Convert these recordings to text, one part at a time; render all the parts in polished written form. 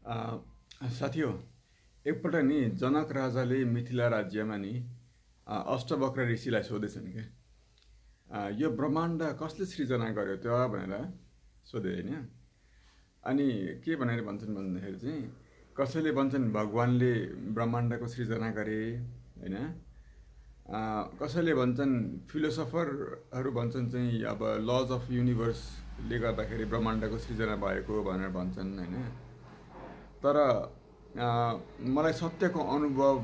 साथी हो, एकपल्ट नि जनक राजाले मिथिला राज्यमा नि अष्टवक्र ऋषिलाई सोधेछन् के यो ब्रह्माण्ड कसले सृजना गर्यो त भनेर सोधे होइन। अनि के भनेर भन्छन् भन्दाखेरि चाहिँ कसैले भन्छन् भगवानले ब्रह्माण्डको सृजना गरे होइन। कसैले भन्छन् फिलोसफरहरू भन्छन् चाहिँ अब लज अफ युनिभर्सले गर्दाखेरि ब्रह्माण्डको सृजना भएको भनेर भन्छन् होइन। तर मलाई सत्यको अनुभव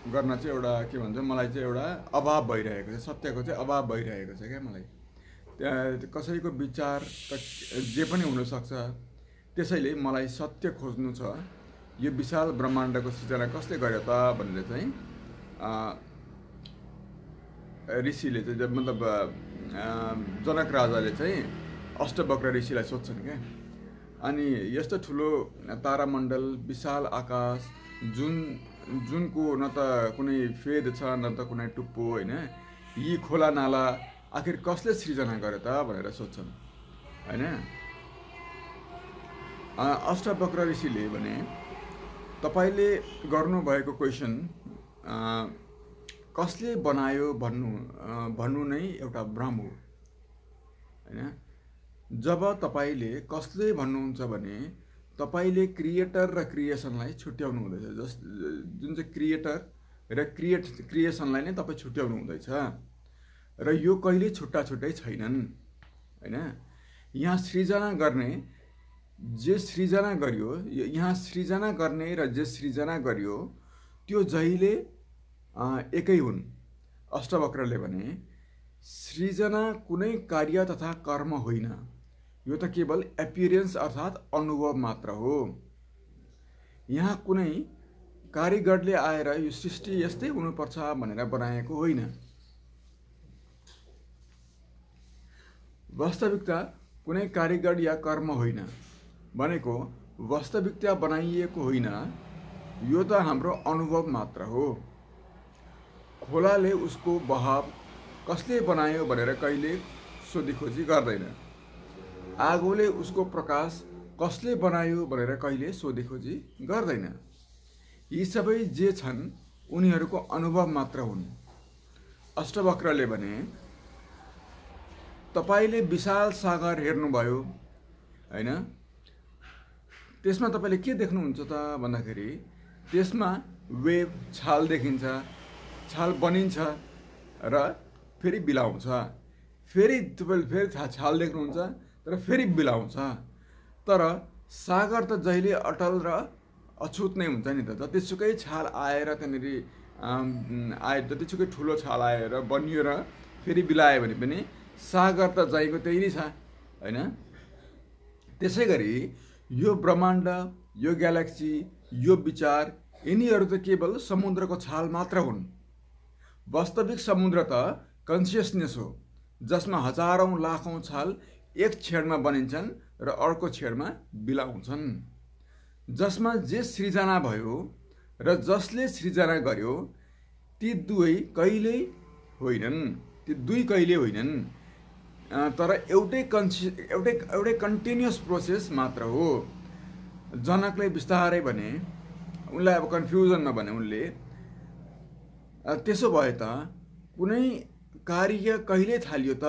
गर्न चाहिँ एउटा के भन्छ, मलाई चाहिँ एउटा अभाव भइरहेको छ, सत्यको चाहिँ अभाव भइरहेको छ क्या मलाई। त्यहाँ कसैको विचार त जे पनि हुनसक्छ, त्यसैले मलाई सत्य खोज्नु छ। यो विशाल ब्रह्माण्डको सृजना कसले गर्यो त भनेर चाहिँ ऋषिले चाहिँ मतलब जनक राजाले चाहिँ अष्टवक्र ऋषिलाई सोध्छन् क्या। अनि यस्तो ठुलो तारामण्डल, विशाल आकाश, जुनको न त कुनै फेद छ न त कुनै टुप्पो होइन, यी खोला नाला आखिर कसले सृजना गर्यो त भनेर सोध्छन् होइन। अष्टवक्र ऋषिले भने तपाईले गर्नुभएको क्वेसन कसले बनायो भन्नु नै एउटा भ्रम हो होइन। जब तपाईले कसले भन्नुहुन्छ भने तपाईले क्रिएटर र क्रिएसनलाई छुट्याउनु हुँदैछ। जुन चाहिँ क्रिएटर र क्रिएसनलाई नै तपाईँ छुट्याउनु हुँदैछ र यो कहिले छुट्टा छुट्टै छैनन् होइन। यहाँ सृजना गर्ने जे सृजना गरियो, यहाँ सृजना गर्ने र जे सृजना गरियो त्यो जहिले एकै हुन्। अष्टवक्रले भने सृजना कुनै कार्य तथा कर्म होइन, यो त केवल एपियरेन्स अर्थात् अनुभव मात्र हो। यहाँ कुनै कारिगरले आएर यो सृष्टि यस्तै हुनुपर्छ भनेर बनाएको होइन। वास्तविकता कुनै कारिगर या कर्म होइन भनेको वास्तविकता बनाइएको होइन, यो त हाम्रो अनुभव मात्र हो। खोलाले उसको बहाव कसले बनायो भनेर कहिले सोधीखोजी गर्दैन। आगोले उसको प्रकाश कसले बनायो भनेर कहिले सोधीखोजी गर्दैन। यी सबै जे छन् उनीहरूको अनुभव मात्र हुन्। अष्टवक्रले भने तपाईले विशाल सागर हेर्नुभयो होइन, त्यसमा तपाईले के देख्नुहुन्छ त भन्दाखेरि त्यसमा वेभ, छाल देखिन्छ, छाल बनिन्छ र फेरि बिलाउँछ, फेरि तपाईँले फेरि छाल देख्नुहुन्छ तर फेरि बिलाउँछ। तर सागर त जहिले अटल र अछुत नै हुन्छ नि त। जतिसुकै छाल आएर त्यहाँनिर जतिसुकै ठुलो छाल आएर बनियो र फेरि बिलायो भने पनि सागर त जहीँको त्यही नै छ होइन। त्यसै गरी यो ब्रह्माण्ड, यो ग्यालेक्सी, यो विचार, यिनीहरू त केवल समुद्रको छाल मात्र हुन्। वास्तविक समुद्र त कन्सियसनेस हो, जसमा हजारौं लाखौं छाल एक क्षणमा बनिन्छन् र अर्को क्षणमा बिलाउँछन्। जसमा जे सृजना भयो र जसले सृजना गर्यो ती दुई कहिल्यै होइनन्, तर एउटै कन्टिन्युअस प्रोसेस मात्र हो। जनकले बिस्तारै भने, उनलाई अब कन्फ्युजनमा भने उनले त्यसो भए त कुनै कार्य कहिले थालियो त,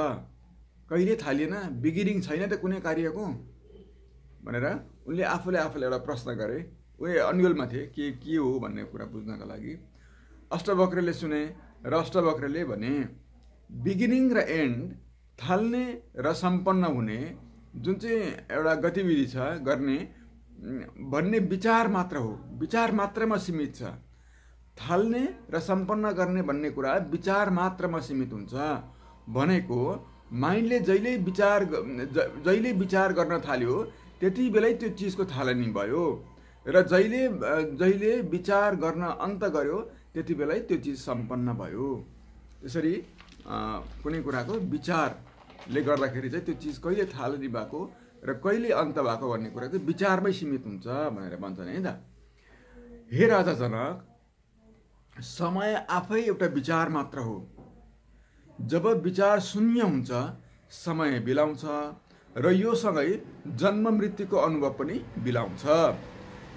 कहिले थालिएन, बिगिनिङ छैन त कुनै कार्यको भनेर उनले आफूले एउटा प्रश्न गरे। उनी अन्यलमा थिए के हो भन्ने कुरा बुझ्नका लागि। अष्टवक्रले सुने र अष्टवक्रले भने बिगिनिङ र एन्ड, थाल्ने र सम्पन्न हुने जुन चाहिँ एउटा गतिविधि छ गर्ने भन्ने विचार मात्र हो, विचार मात्रमा सीमित छ। थाल्ने र सम्पन्न गर्ने भन्ने कुरा विचार मात्रमा सीमित हुन्छ भनेको माइन्डले जहिले विचार गर्न थाल्यो त्यति बेलै त्यो चिजको थालनी भयो र जहिले विचार गर्न अन्त गर्यो त्यति बेलै त्यो चिज सम्पन्न भयो। त्यसरी कुनै कुराको विचारले गर्दाखेरि चाहिँ त्यो चिज कहिले थालनी भएको र कहिले अन्त भएको भन्ने कुरा चाहिँ विचारमै सीमित हुन्छ भनेर भन्छन् है त। हे राजा जनक, समय आफै एउटा विचार मात्र हो। जब विचार शून्य हुन्छ समय बिलाउँछ र यो सँगै जन्म मृत्युको अनुभव पनि बिलाउँछ।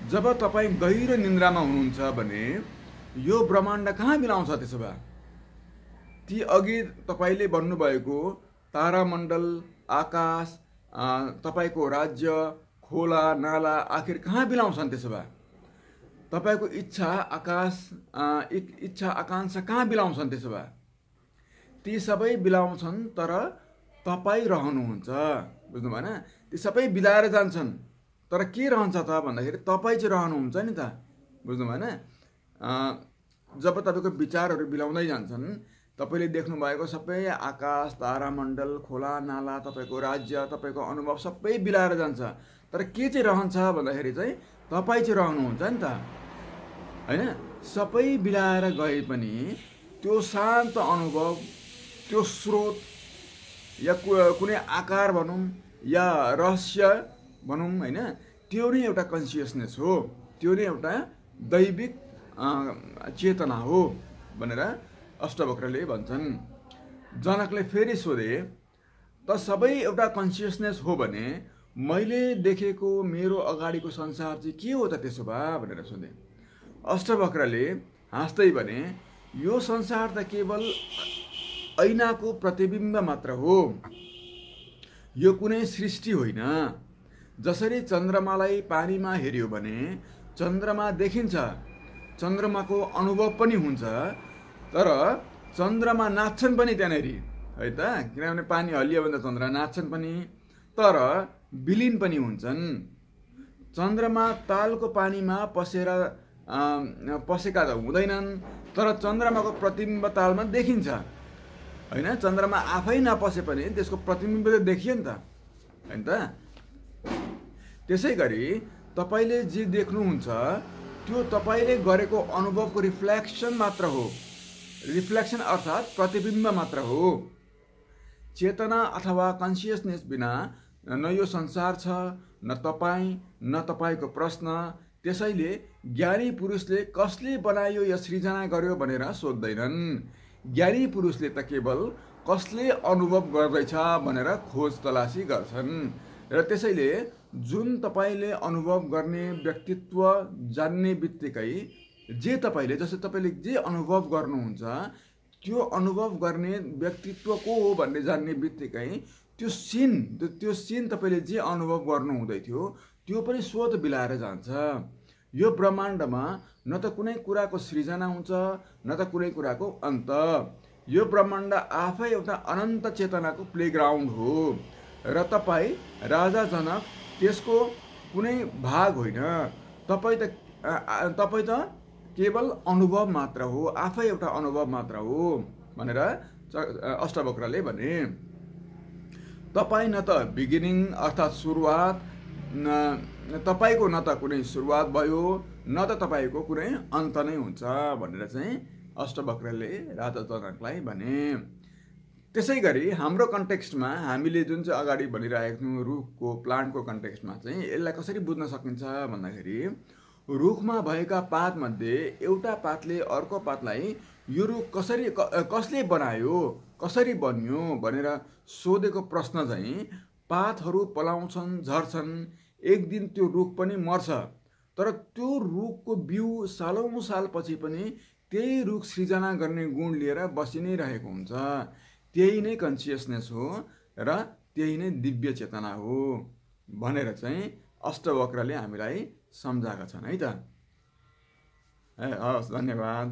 जब तपाईँ गहिरो निन्द्रामा हुनुहुन्छ भने यो ब्रह्माण्ड कहाँ बिलाउँछ त्यसो भए? ती अघि तपाईँले भन्नुभएको तारामण्डल, आकाश, तपाईँको राज्य, खोला, नाला आखिर कहाँ बिलाउँछन् त्यसो भए? तपाईँको इच्छा आकांक्षा कहाँ बिलाउँछन् त्यसो भए? ती सबै बिलाउँछन्, तर तपाईँ रहनुहुन्छ। बुझ्नु भएन? ती सबै बिलाएर जान्छन्, तर के रहन्छ त भन्दाखेरि तपाईँ चाहिँ रहनुहुन्छ नि त। बुझ्नु भएन? जब तपाईँको विचारहरू बिलाउँदै जान्छन्, तपाईँले देख्नुभएको सबै आकाश, तारामण्डल, खोला, नाला, तपाईँको राज्य, तपाईँको अनुभव सबै बिलाएर जान्छ, तर के चाहिँ रहन्छ भन्दाखेरि चाहिँ तपाईँ चाहिँ रहनुहुन्छ नि त, होइन? सबै बिलाएर गए पनि त्यो शान्त अनुभव, त्यो स्रोत या कुनै आकार भनौँ या रहस्य भनौँ, होइन, त्यो नै एउटा कन्सियसनेस हो, त्यो नै एउटा दैविक चेतना हो भनेर अष्टवक्रले भन्छन्। जनकले फेरि सोधे, त सबै एउटा कन्सियसनेस हो भने मैले देखेको मेरो अगाडिको संसार चाहिँ के हो त त्यसो भए भनेर सोधे। अष्टवक्रले हाँस्दै भने, यो संसार त केवल ऐनाको प्रतिबिम्ब मात्र हो, यो कुनै सृष्टि होइन। जसरी चन्द्रमालाई पानीमा हेऱ्यो भने चन्द्रमा देखिन्छ, चन्द्रमाको अनुभव पनि हुन्छ, तर चन्द्रमा नाच्छन् पनि त्यहाँनेरि, है त? किनभने पानी हल्लियो भने त चन्द्रमा नाच्छन् पनि, तर विलिन पनि हुन्छन्। चन्द्रमा तालको पानीमा पसेका त हुँदैनन्, तर चन्द्रमाको प्रतिबिम्ब तालमा देखिन्छ, होइन? चन्द्रमा आफै नपसे पनि त्यसको प्रतिबिम्ब त देखियो नि त, होइन त? त्यसै गरी तपाईँले जे देख्नुहुन्छ त्यो तपाईँले गरेको अनुभवको रिफ्लेक्सन मात्र हो। रिफ्लेक्सन अर्थात् प्रतिबिम्ब मात्र हो। चेतना अथवा कन्सियसनेस बिना न यो संसार छ, न तपाईँ, न तपाईँको प्रश्न। त्यसैले ज्ञानी पुरुषले कसले बनायो या सृजना गर्यो भनेर सोध्दैनन्। ज्ञानी पुरुषले त केवल कसले अनुभव गर्दैछ भनेर खोज तलासी गर्छन्। र त्यसैले जुन तपाईँले अनुभव गर्ने व्यक्तित्व जान्ने बित्तिकै जस्तै तपाईँले जे अनुभव गर्नुहुन्छ त्यो अनुभव गर्ने व्यक्तित्व को हो भन्ने जान्ने बित्तिकै त्यो सिन तपाईँले जे अनुभव गर्नु हुँदै थियो त्यो पनि स्वतः बिलाएर जान्छ। यो ब्रह्माण्डमा न त कुनै कुराको सृजना हुन्छ, न त कुनै कुराको अन्त। यो ब्रह्माण्ड आफै एउटा अनन्त चेतनाको प्लेग्राउन्ड हो र तपाईँ राजा जनक त्यसको कुनै भाग होइन। तपाईँ त केवल अनुभव मात्र हो, आफै एउटा अनुभव मात्र हो भनेर अष्टवक्रले भने। तपाईँ न त बिगिनिङ अर्थात् सुरुवात, तपाईँको न त कुनै सुरुवात भयो, न त तपाईँको कुनै अन्त नै हुन्छ भनेर चाहिँ अष्टवक्रले राजा जनकलाई भने। त्यसै गरी हाम्रो कन्टेक्स्टमा हामीले जुन चाहिँ अगाडि भनिरहेको छौँ रुखको, प्लान्टको कन्टेक्स्टमा चाहिँ यसलाई कसरी बुझ्न सकिन्छ भन्दाखेरि रुखमा भएका पातमध्ये एउटा पातले अर्को पातलाई यो रुख कसले बनायो, कसरी बन्यो भनेर सोधेको प्रश्न चाहिँ पातहरू पलाउँछन्, झर्छन्, एक दिन त्यो रुख पनि मर्छ, तर त्यो रुखको बिउ सालौँ सालपछि पनि त्यही रुख सृजना गर्ने गुण लिएर बसि नै रहेको हुन्छ। त्यही नै कन्सियसनेस हो र त्यही नै दिव्य चेतना हो भनेर चाहिँ अष्टवक्रले हामीलाई सम्झाएका छन्, है त? हस्, धन्यवाद।